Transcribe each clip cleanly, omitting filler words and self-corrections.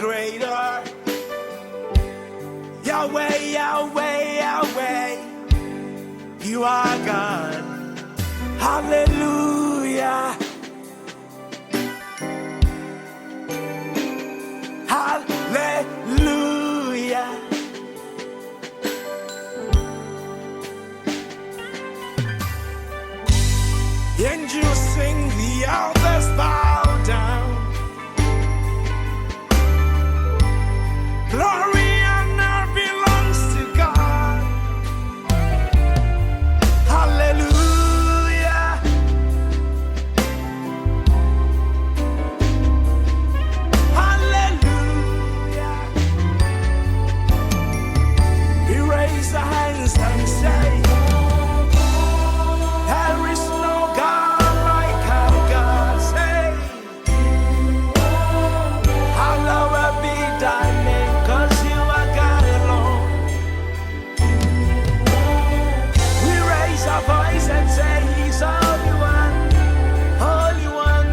greater. Yahweh, Yahweh, Yahweh, you are God. Hallelujah. Hallelujah. Angels sing, the elders bow down. Glory and honor belongs to God. Hallelujah. Hallelujah. We raise our hands and say, there is no God like our God. Say, hallowed be thy name, 'cause you are God alone. We raise our voice and say, He's Holy One, Holy One.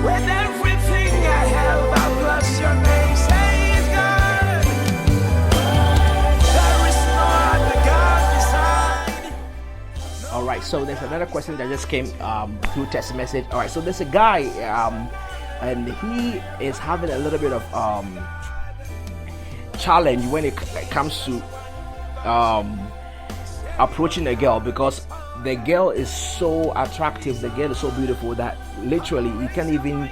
With everything I have, I bless your name. Say, He's God. There is no other God beside. All right, so there's another question that just came through text message. All right, so there's a guy and he is having a little bit of challenge when it comes to approaching a girl, because the girl is so attractive, the girl is so beautiful that literally he can't even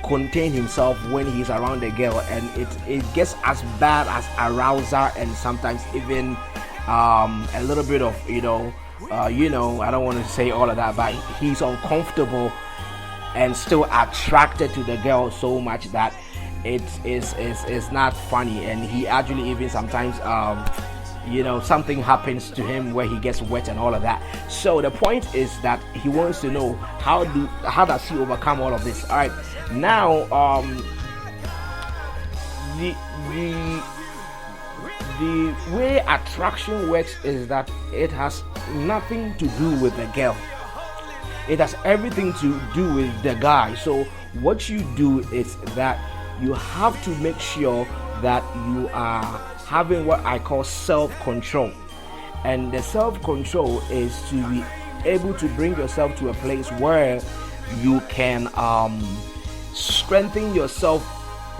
contain himself when he's around the girl, and it gets as bad as arousal and sometimes even a little bit of I don't want to say all of that, but he's uncomfortable and still attracted to the girl so much that it's not funny, and he actually even sometimes something happens to him where he gets wet and all of that. So the point is that he wants to know how does he overcome all of this. All right, now the way attraction works is that it has nothing to do with the girl. It has everything to do with the guy. So what you do is that you have to make sure that you are having what I call self-control. And the self-control is to be able to bring yourself to a place where you can strengthen yourself.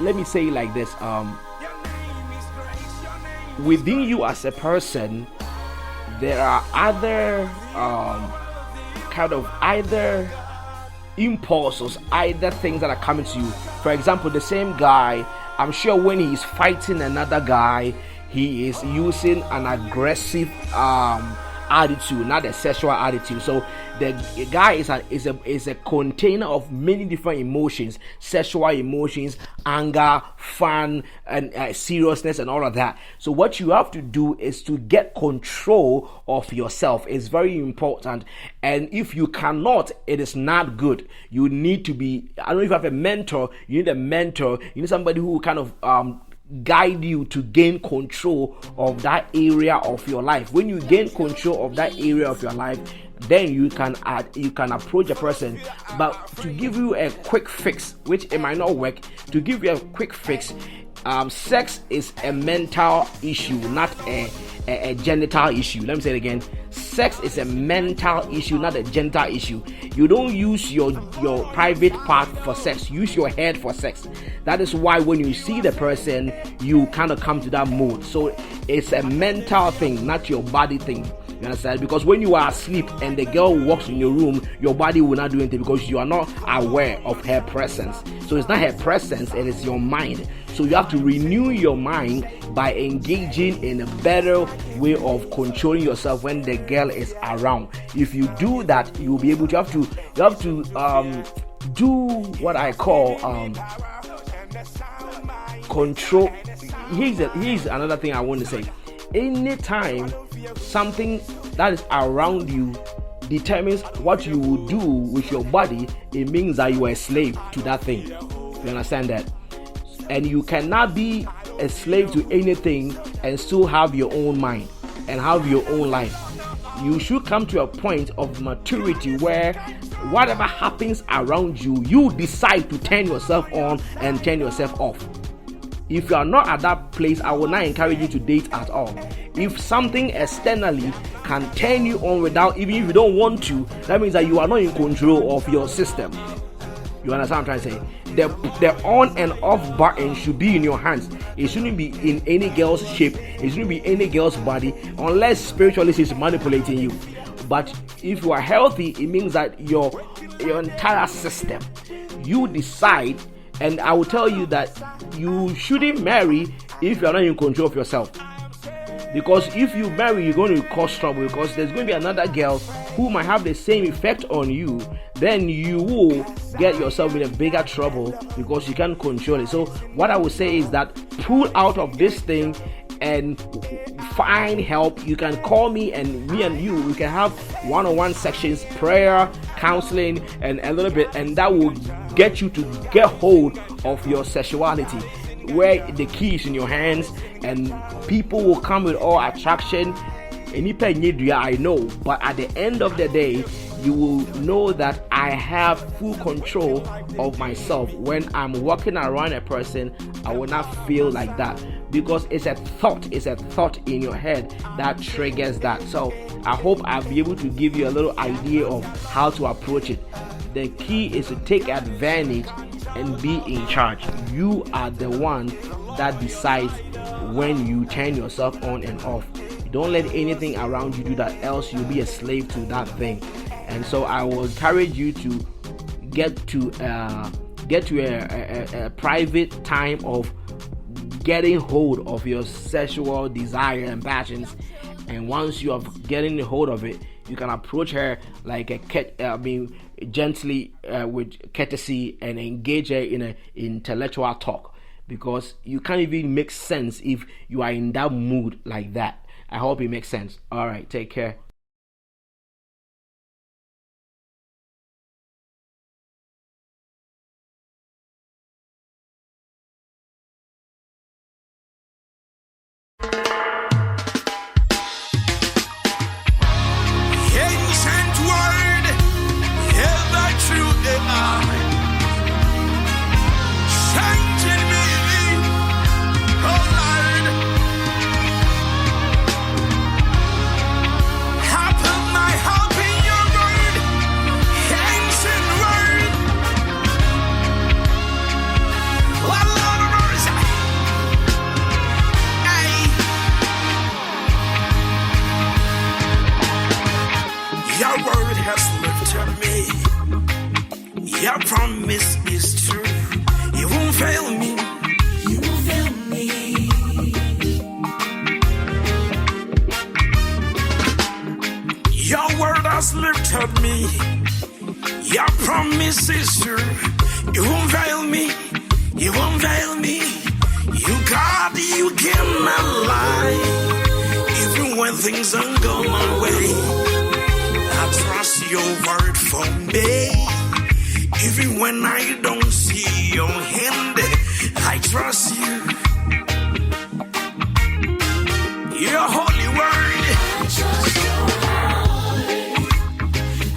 Let me say it like this. Within you as a person, there are other either impulses, either things that are coming to you. For example, the same guy, I'm sure when he's fighting another guy, he is using an aggressive attitude, not a sexual attitude. So the guy is a container of many different emotions: sexual emotions, anger, fun, and seriousness, and all of that. So what you have to do is to get control of yourself. It's very important, and if you cannot, it is not good. You need to be, I don't know if you have a mentor, you need a mentor, you need somebody who kind of guide you to gain control of that area of your life. When you gain control of that area of your life, then you can approach a person. But to give you a quick fix, which it might not work, to give you a quick fix, sex is a mental issue, not a genital issue. Let me say it again. Sex is a mental issue, not a genital issue. You don't use your private part for sex. Use your head for sex. That is why when you see the person, you kind of come to that mood. So it's a mental thing, not your body thing. You understand? Because when you are asleep and the girl walks in your room, your body will not do anything because you are not aware of her presence. So it's not her presence, it is your mind. So you have to renew your mind by engaging in a better way of controlling yourself when the girl is around. If you do that, you will be able to you have to do what I call control. Here's another thing I want to say. Anytime something that is around you determines what you will do with your body, it means that you are a slave to that thing. You understand that? And you cannot be a slave to anything and still have your own mind and have your own life. You should come to a point of maturity where whatever happens around you, you decide to turn yourself on and turn yourself off. If you are not at that place, I will not encourage you to date at all. If something externally can turn you on without, even if you don't want to, that means that you are not in control of your system. You understand what I'm trying to say? The on and off button should be in your hands. It shouldn't be in any girl's shape. It shouldn't be any girl's body, unless spiritualist is manipulating you. But if you are healthy, it means that your entire system, you decide. And I will tell you that you shouldn't marry if you are not in control of yourself. Because if you marry, you're going to cause trouble, because there's going to be another girl who might have the same effect on you. Then you will get yourself in a bigger trouble because you can't control it. So what I would say is that pull out of this thing and find help. You can call me, and me and you, we can have one-on-one sections, prayer, counseling, and a little bit, and that will get you to get hold of your sexuality, where the key is in your hands, and people will come with all attraction. I know, but at the end of the day, you will know that I have full control of myself. When I'm walking around a person, I will not feel like that, because it's a thought in your head that triggers that. So I hope I'll be able to give you a little idea of how to approach it. The key is to take advantage and be in charge. You are the one that decides when you turn yourself on and off. Don't let anything around you do that, else you'll be a slave to that thing. And so I will encourage you to get to a private time of getting hold of your sexual desire and passions. And once you are getting a hold of it, you can approach her like gently with courtesy, and engage her in an intellectual talk, because you can't even make sense if you are in that mood like that. I hope it makes sense. All right, take care. Ancient word, ever true they are, changing me, oh Lord. I put my hope in your word, ancient word. Oh Lord of mercy, your word has lifted me. Your promise is true. You won't fail me. You won't fail me. Your word has lifted me. Your promise is true. You won't fail me. You won't fail me. You God, you cannot lie. Even when things don't go my way, I trust your word for me. Even when I don't see your hand, I trust you. Your holy word. I trust your heart.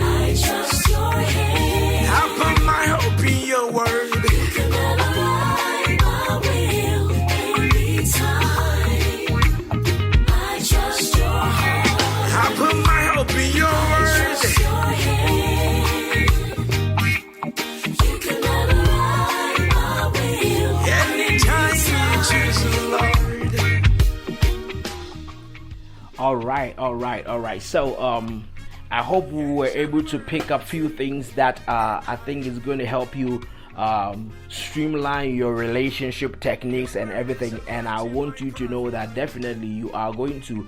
I trust your hand. I put my hope in your word. You can never lie, my will, anytime. I trust your heart. I put my hope in your word. All right. So I hope we were able to pick up a few things that I think is going to help you streamline your relationship techniques and everything. And I want you to know that definitely you are going to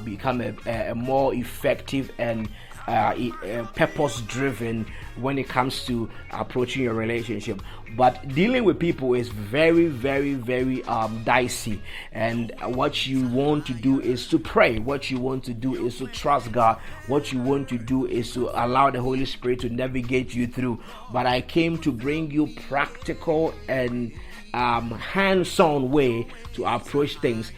become a more effective and purpose driven when it comes to approaching your relationship. But dealing with people is very, very, very dicey. And what you want to do is to pray. What you want to do is to trust God. What you want to do is to allow the Holy Spirit to navigate you through. But I came to bring you practical and hands-on way to approach things.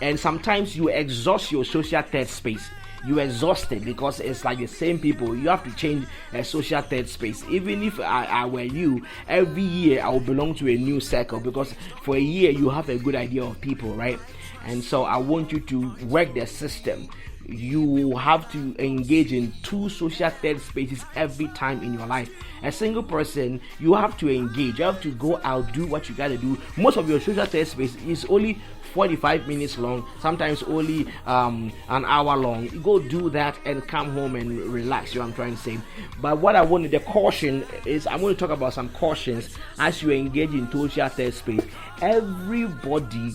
And sometimes you exhaust your social third space. you're exhausted because it's like the same people. You have to change a social third space. Even if I were you, every year I will belong to a new circle, because for a year you have a good idea of people, right? And so I want you to work the system. You have to engage in 2 social third spaces every time in your life. A single person, you have to engage. You have to go out, do what you got to do. Most of your social third space is only 45 minutes long, sometimes only an hour long. You go do that and come home and relax. You know what I'm trying to say. But what I wanted, the caution is, I'm going to talk about some cautions as you engage in social third space. Everybody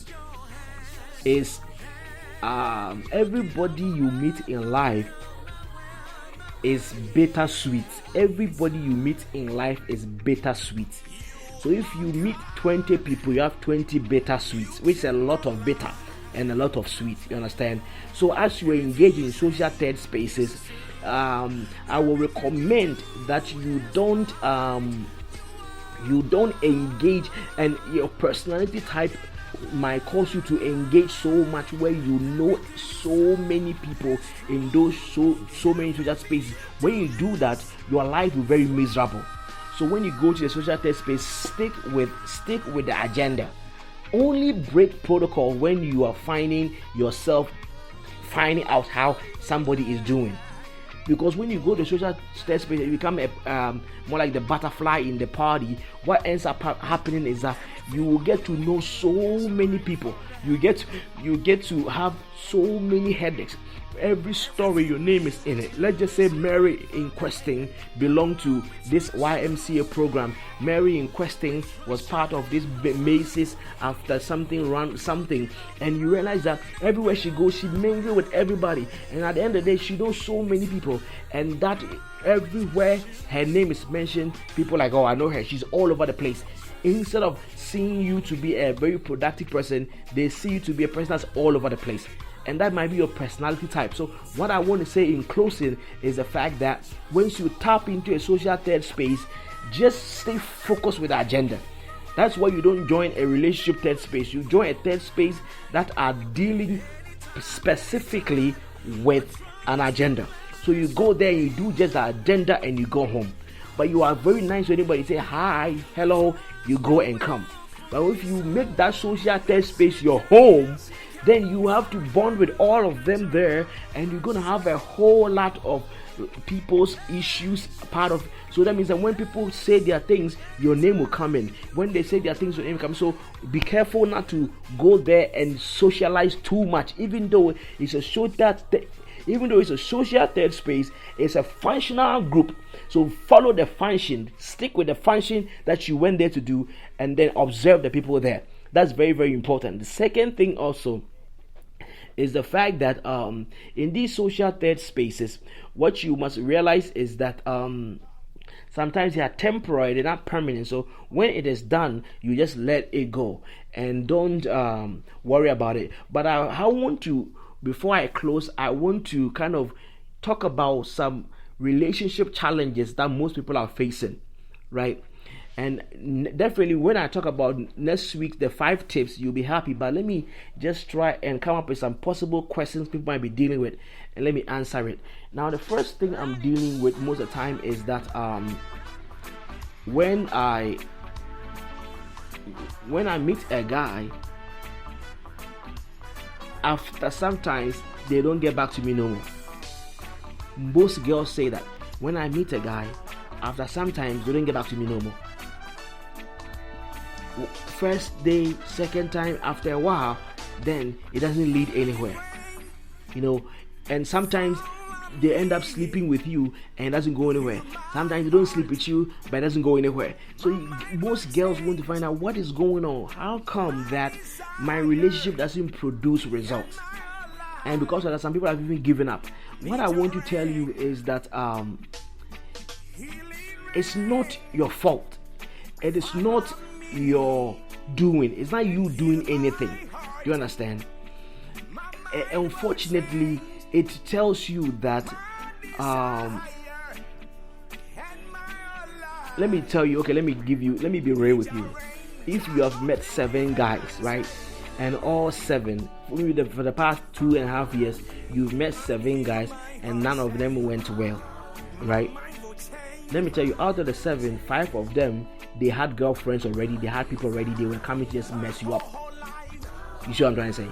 you meet in life is bittersweet. Everybody you meet in life is bittersweet. So if you meet 20 people, you have 20 bittersweets, which is a lot of bitter and a lot of sweet. You understand? So as you engage in social third spaces, I will recommend that you don't engage, and your personality type might cause you to engage so much where you know so many people in those so many social spaces. When you do that, your life will be very miserable. So when you go to the social third space, stick with the agenda. Only break protocol when you are finding out how somebody is doing. Because when you go to social third space, you become more like the butterfly in the party. What ends up happening is that you will get to know so many people. You get to have so many headaches. Every story, your name is in it. Let's just say Mary in Questing belonged to this YMCA program. Mary in Questing was part of this Macy's after something, and you realize that everywhere she goes, she mingles with everybody, and at the end of the day, she knows so many people, and that everywhere her name is mentioned, people are like, oh, I know her. She's all over the place. Instead of seeing you to be a very productive person, they see you to be a person that's all over the place. And that might be your personality type. So what I want to say in closing is the fact that once you tap into a social third space, just stay focused with the agenda. That's why you don't join a relationship third space. You join a third space that are dealing specifically with an agenda. So you go there, you do just the agenda, and you go home. But you are very nice to anybody. Say hi, hello, you go and come. But if you make that social third space your home, then you have to bond with all of them there, and you're going to have a whole lot of people's issues part of. So that means that when people say their things, your name will come in. When they say their things, your name will come. So be careful not to go there and socialize too much, even though it's a social third space, it's a functional group. So follow the function, stick with the function that you went there to do, and then observe the people there. That's very, very important. The second thing also is the fact that in these social third spaces, what you must realize is that sometimes they are temporary, they're not permanent. So when it is done, you just let it go and don't worry about it. But I want to, before I close, I want to kind of talk about some relationship challenges that most people are facing, right? And definitely when I talk about next week, the 5 tips, you'll be happy. But let me just try and come up with some possible questions people might be dealing with, and let me answer it. Now, the first thing I'm dealing with most of the time is that when I meet a guy, after sometimes they don't get back to me no more. Most girls say that when I meet a guy, after sometimes they don't get back to me no more. First day, second time, after a while, then it doesn't lead anywhere, and sometimes they end up sleeping with you and it doesn't go anywhere. Sometimes they don't sleep with you but it doesn't go anywhere. So most girls want to find out what is going on. How come that my relationship doesn't produce results? And because of that, some people have even given up. What I want to tell you is that it's not your fault. It is not your doing. It's not you doing anything. Do you understand? Unfortunately, it tells you that let me tell you, okay, let me be real with you. If you have met 7 guys, right, and all 7, for the past 2.5 years, you've met 7 guys, and none of them went well, right? Let me tell you, out of the 7, 5 of them, they had girlfriends already, they had people already, they were coming to just mess you up. You see what I'm trying to say?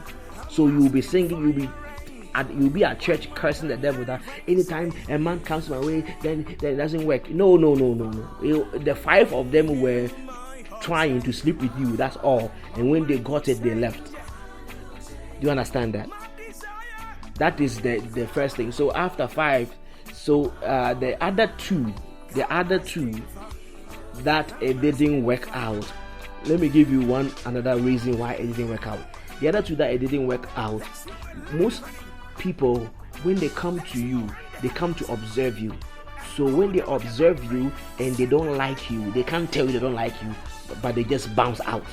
So you'll be singing, you'll be at church cursing the devil that anytime a man comes my way, then it doesn't work. No. The 5 of them were trying to sleep with you, that's all. And when they got it, they left. Do you understand that? That is the first thing. So after 5, so the other two that it didn't work out. Let me give you another reason why it didn't work out. The other 2 that it didn't work out, most people, when they come to you, they come to observe you. So when they observe you and they don't like you, they can't tell you they don't like you, but they just bounce out.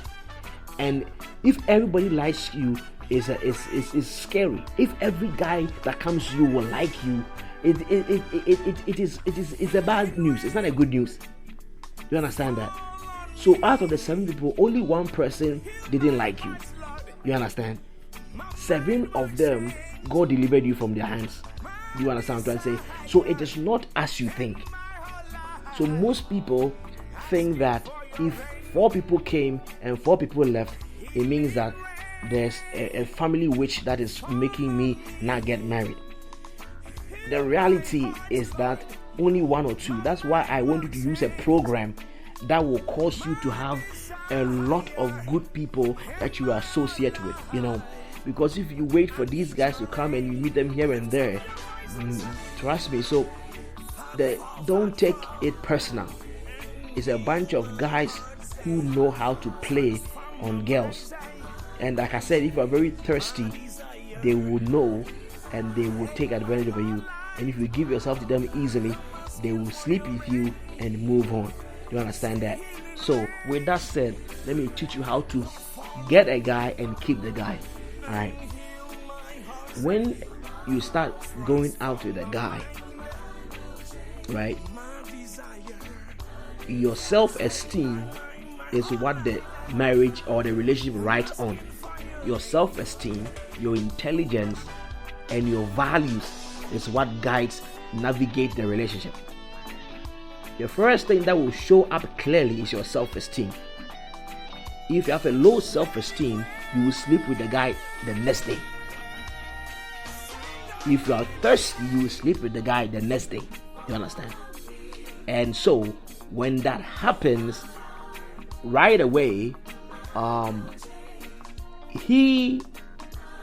And if everybody likes you, it's scary. If every guy that comes to you will like you, it's a bad news. It's not a good news. You understand that? So out of the 7 people, only 1 person didn't like you. You understand? 7 of them, God delivered you from their hands. Do you understand what I'm trying to say? So it is not as you think. So most people think that if 4 people came and 4 people left, it means that there's a family witch that is making me not get married. The reality is that only 1 or 2. That's why I want you to use a program that will cause you to have a lot of good people that you associate with, because if you wait for these guys to come and you meet them here and there, trust me, so don't take it personal. It's a bunch of guys who know how to play on girls, and like I said, if you are very thirsty, they will know and they will take advantage of you. And if you give yourself to them easily, they will sleep with you and move on. You understand that? So with that said, let me teach you how to get a guy and keep the guy. Alright, when you start going out with a guy, right, your self-esteem is what the marriage or the relationship rides on. Your self-esteem, your intelligence, and your values is what guides, navigate the relationship. The first thing that will show up clearly is your self-esteem. If you have a low self-esteem, you will sleep with the guy the next day. If you are thirsty, you will sleep with the guy the next day. You understand? And so when that happens, right away, he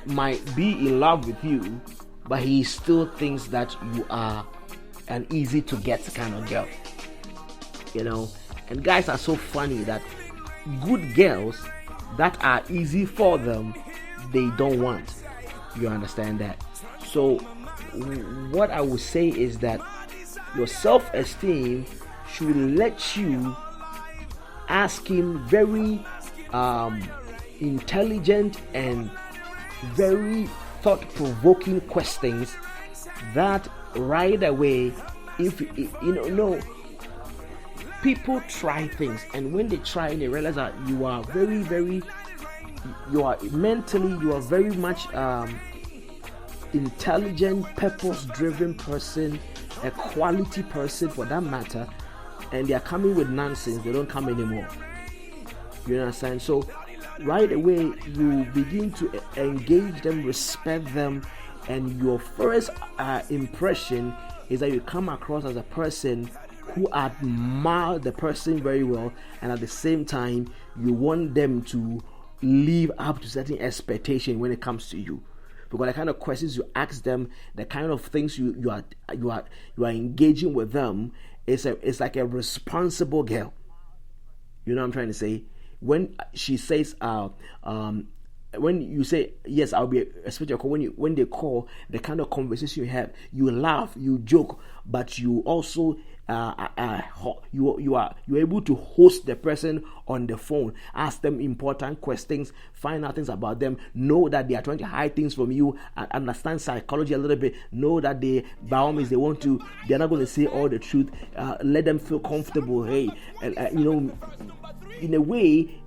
might be in love with you, but he still thinks that you are an easy to get kind of girl. And guys are so funny that good girls that are easy for them, they don't want. You understand that? So what I would say is that your self-esteem should let you ask him very intelligent and very thought-provoking questions that right away, if people try things, and when they try and they realize that you are very much intelligent, purpose-driven person, a quality person for that matter, and they are coming with nonsense, they don't come anymore. You understand? So right away you begin to engage them, respect them, and your first impression is that you come across as a person who admire the person very well, and at the same time you want them to live up to certain expectation when it comes to you, because the kind of questions you ask them, the kind of things you are engaging with them, it's like a responsible girl. You know what I'm trying to say? When she says when you say yes, I'll be expecting your call. When they call, the kind of conversation you have, you laugh, you joke, but you also you're able to host the person on the phone, ask them important questions, find out things about them, know that they are trying to hide things from you, and understand psychology a little bit, know that by all means they're not going to say all the truth, let them feel comfortable. Hey, in a way,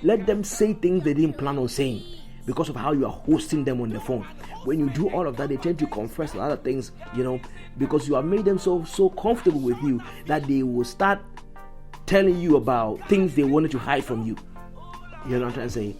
Let them say things they didn't plan on saying because of how you are hosting them on the phone. When you do all of that, they tend to confess a lot of things, because you have made them so comfortable with you that they will start telling you about things they wanted to hide from you. You know what I'm trying to say?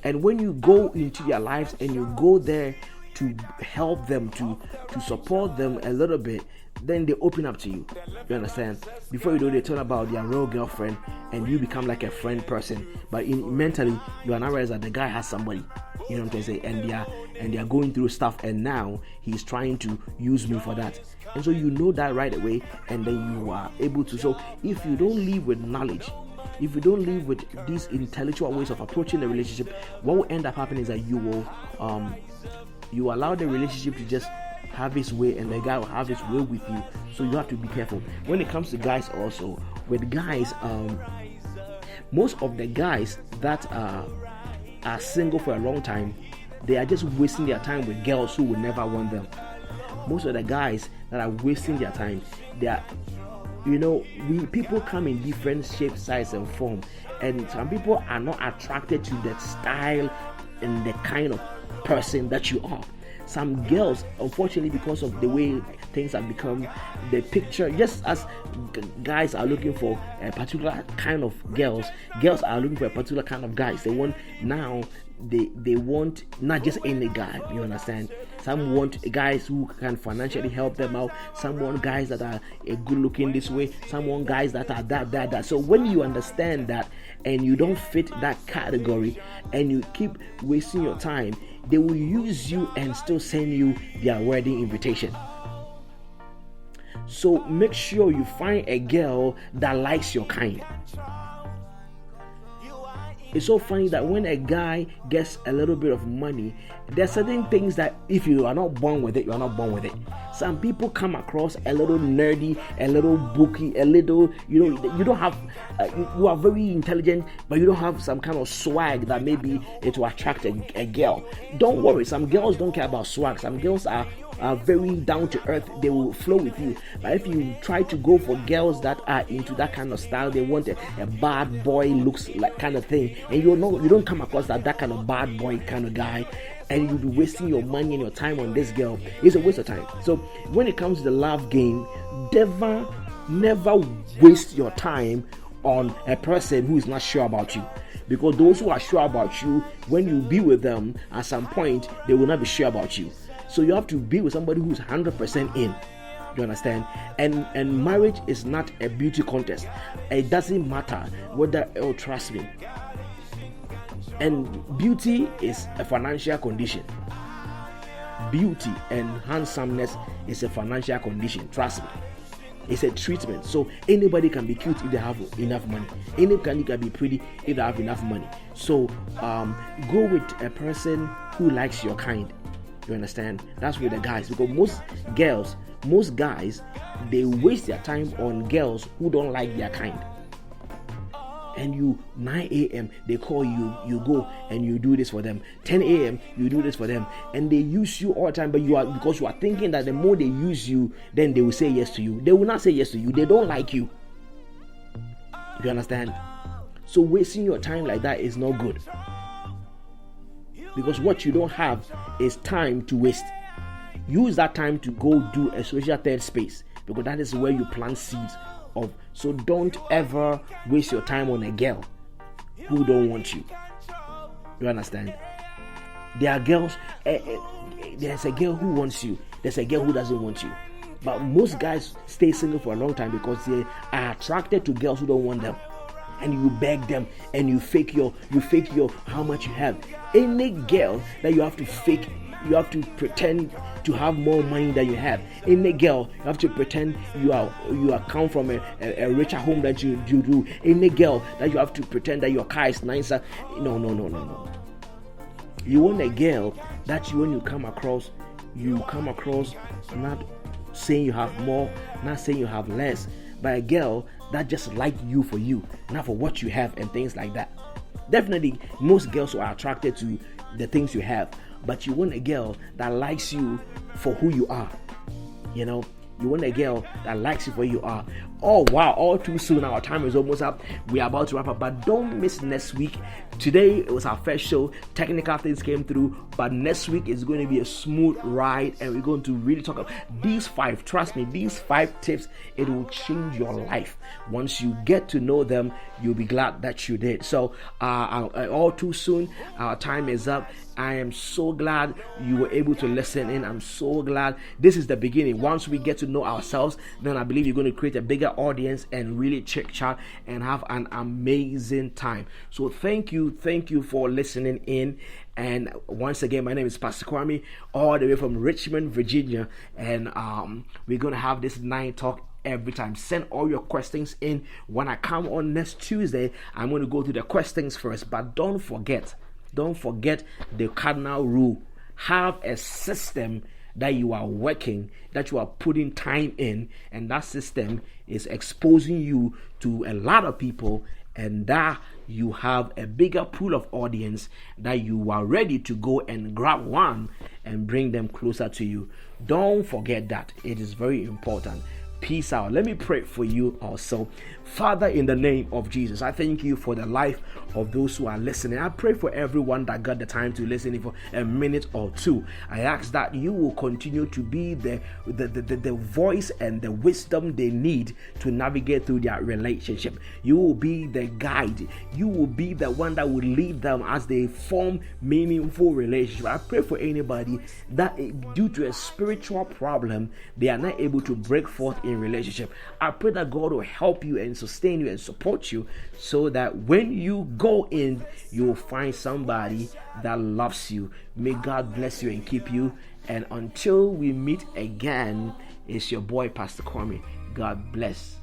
And when you go into their lives and you go there to help them, to support them a little bit, then they open up to you. You understand? Before you know, they turn about their real girlfriend and you become like a friend person. But mentally, you are not realize that the guy has somebody. You know what I'm trying to say? And they are going through stuff, and now he's trying to use me for that. And so you know that right away, and then you are able to. So if you don't live with knowledge, if you don't live with these intellectual ways of approaching the relationship, what will end up happening is that you will you allow the relationship to just have his way, and the guy will have his way with you. So you have to be careful when it comes to guys. Also with guys, most of the guys that are single for a long time, they are just wasting their time with girls who will never want them. Most of the guys that are wasting their time, they are, people come in different shapes, size, and form, and some people are not attracted to the style and the kind of person that you are. Some girls, unfortunately, because of the way things have become, the picture, just as guys are looking for a particular kind of girls are looking for a particular kind of guys. They want not just any guy, you understand? Some want guys who can financially help them out. Some want guys that are good looking this way. Some want guys that are that. So when you understand that and you don't fit that category and you keep wasting your time, they will use you and still send you their wedding invitation. So make sure you find a girl that likes your kind. It's so funny that when a guy gets a little bit of money, there are certain things that if you are not born with it, you are not born with it. Some people come across a little nerdy, a little booky, a little, you don't have, you are very intelligent, but you don't have some kind of swag that maybe it will attract a girl. Don't worry, some girls don't care about swag. Some girls are very down to earth. They will flow with you. But if you try to go for girls that are into that kind of style, they want a bad boy looks like kind of thing, and you don't come across that kind of bad boy kind of guy, and you'll be wasting your money and your time on this girl. It's a waste of time. So when it comes to the love game, never waste your time on a person who is not sure about you. Because those who are sure about you, when you be with them, at some point they will not be sure about you. So you have to be with somebody who's 100% in. You understand? And marriage is not a beauty contest. It doesn't matter whether, trust me. And beauty is a financial condition. Beauty and handsomeness is a financial condition. Trust me. It's a treatment. So anybody can be cute if they have enough money. Anybody can be pretty if they have enough money. So go with a person who likes your kind. You understand? That's with the guys, because most guys, they waste their time on girls who don't like their kind. And 9 a.m. they call you, you go and you do this for them. 10 a.m. you do this for them, and they use you all the time. But because you are thinking that the more they use you, then they will say yes to you. They will not say yes to you. They don't like you. You understand? So wasting your time like that is not good. Because what you don't have is time to waste. Use that time to go do a social third space, because that is where you plant seeds of. So don't ever waste your time on a girl who don't want you. You understand? There are girls. There's a girl who wants you. There's a girl who doesn't want you. But most guys stay single for a long time because they are attracted to girls who don't want them. And you beg them, and you fake your how much you have. Any girl that you have to fake, you have to pretend to have more money than you have. Any girl, you have to pretend you come from a richer home than you do. Any girl that you have to pretend that your car is nicer. No. You want a girl that when you come across not saying you have more, not saying you have less, but a girl that just like you for you, not for what you have and things like that. Definitely, most girls are attracted to the things you have, but you want a girl that likes you for who you are. You want a girl that likes you for who you are. Oh wow, all too soon. Our time is almost up. We are about to wrap up, but don't miss next week. Today it was our first show. Technical things came through, but next week is going to be a smooth ride, and we're going to really talk about these 5. Trust me, these 5 tips, it will change your life. Once you get to know them, you'll be glad that you did. So all too soon, our time is up. I am so glad you were able to listen in. I'm so glad. This is the beginning. Once we get to know ourselves, then I believe you're going to create a bigger audience and really check chat and have an amazing time. So thank you for listening in. And once again, my name is Pastor Kwame, all the way from Richmond, Virginia, and we're going to have this 9 talk every time. Send all your questions in. When I come on next Tuesday, I'm going to go through the questions first, but don't forget the cardinal rule. Have a system that you are working, that you are putting time in, and that system is exposing you to a lot of people, and that you have a bigger pool of audience that you are ready to go and grab one and bring them closer to you. Don't forget that. It is very important. Peace out. Let me pray for you also. Father, in the name of Jesus, I thank you for the life of those who are listening. I pray for everyone that got the time to listen for a minute or two. I ask that you will continue to be the voice and the wisdom they need to navigate through their relationship. You will be the guide. You will be the one that will lead them as they form meaningful relationship. I pray for anybody that due to a spiritual problem, they are not able to break forth in relationship. I pray that God will help you and sustain you and support you, so that when you go in, you will find somebody that loves you. May God bless you and keep you. And until we meet again, it's your boy Pastor Kwame. God bless.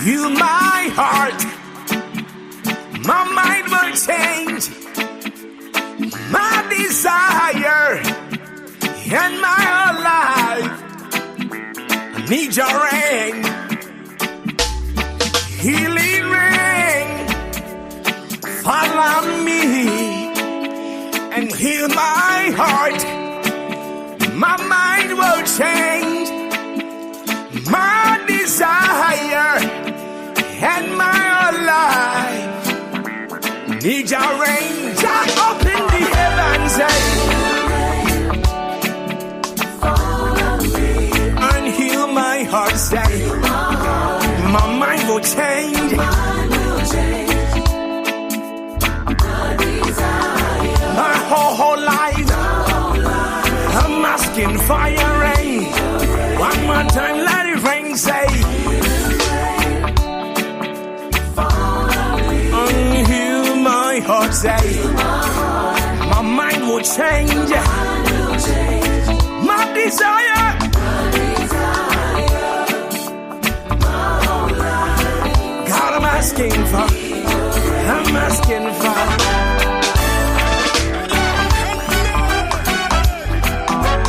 You my heart, my mind will change, my desire, and my whole life. I need your rain, healing rain, fall on me and heal my heart. My mind will change, my desire and my whole life. Need your rain, just open the heavens and heal my heart. Say, my mind will change, my whole life. I'm asking for your rain. One more time, let it rain. Say, my heart, say, my mind will change, my desire, God, I'm asking for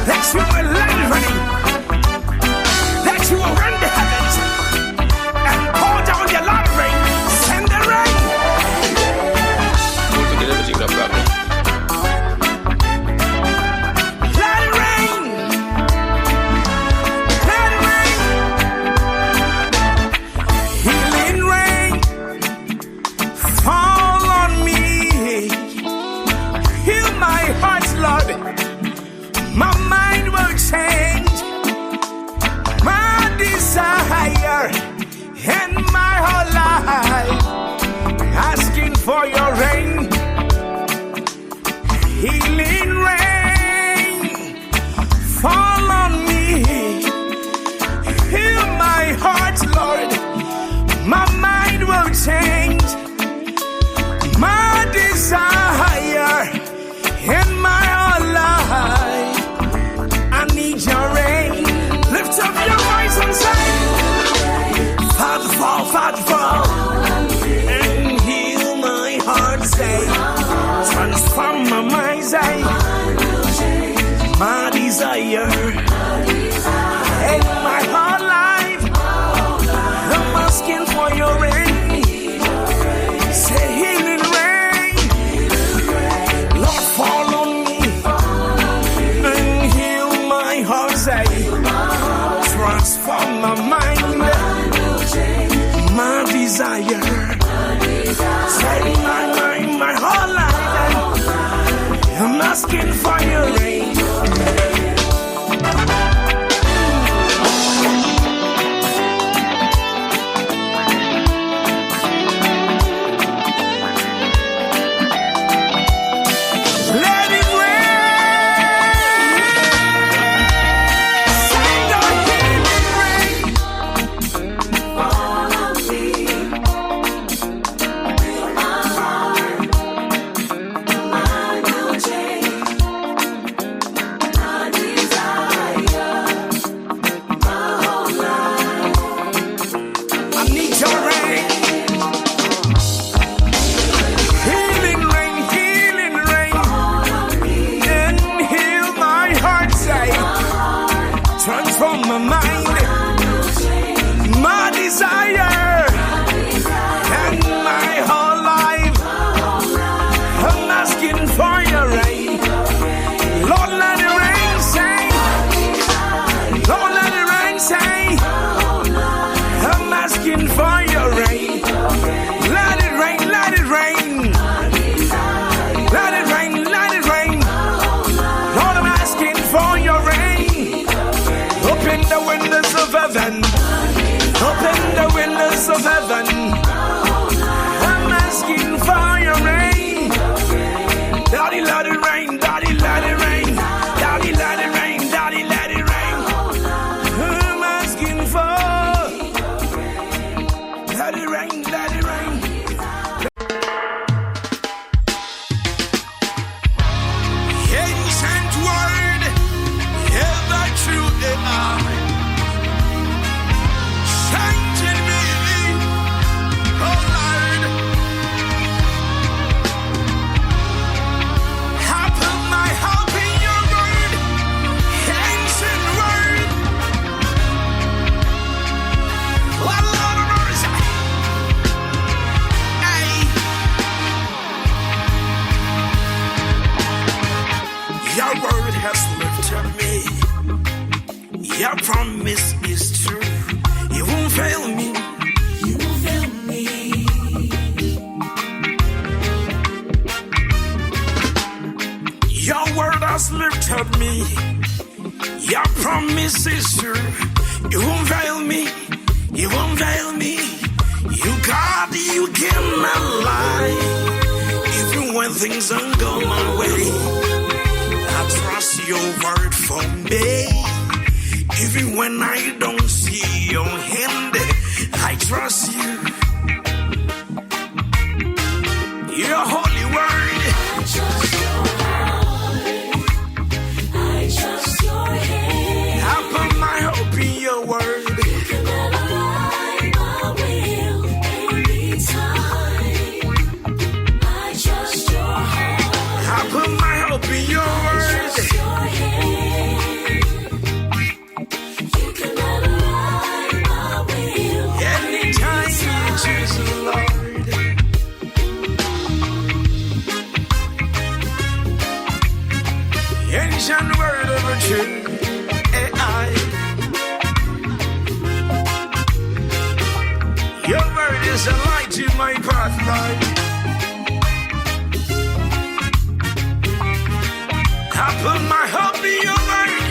that you will let it rain, that you will run the heavens and pour down your love rain. Send the rain. Let it rain. Let it rain. Healing rain, fall on me. Heal my heart, Lord. My mind will change, my desire and my whole life. Asking for your rain, healing rain, fall on me. Heal my heart, Lord. My mind will change, my desire and my whole life. I need your rain. say, my desire, and my whole life, I'm asking for your rain. Say healing rain, Lord, fall on me and heal my heart. Say, transform my mind, my desire. Say my whole life, I'm asking for your rain. Let it rain. Send your healing rain. Fall on me. Fill my heart. My new change. My desire. My whole life. I need your rain. Healing rain, healing rain. And heal my heart, say. Transform my mind. My desire. And my whole life. I'm asking for your rain. Lord, let it rain, say. Lord, let it rain, say. I'm asking for your rain. Let it rain, let it rain. Let it rain, let it rain. Lord, I'm asking for your rain. Open the windows of heaven. Open the windows of heaven. I'm asking for your rain. Daddy, let it rain. Daddy, let it rain. Daddy, let it rain. Daddy, let it rain. I'm asking for. Let it rain. Let it rain. Ancient word, ever true they are. Changing me, oh Lord. I put my hope in your word, ancient word. Oh Lord of mercy. Hey. Your word has lifted me. Your promise is true. You won't fail me. You won't fail me. Your word has lifted me. Your promise is true. You won't fail me. You won't fail me. You God, you cannot lie. Even when things don't go my way, I trust your word for me. Even when I don't see your hand, I trust you. Your holy word. I trust your heart. I trust your hand. I put my hope in your word. You can never lie, my will anytime. I trust your heart. I put my hope in your I word. trust your hand. You can never lie, my will Anytime you choose, Lord. Ancient word of a truth. Your word is a light to my path, Lord. I put my hope in your word.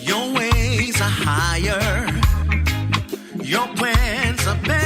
Your ways are higher, your plans are better.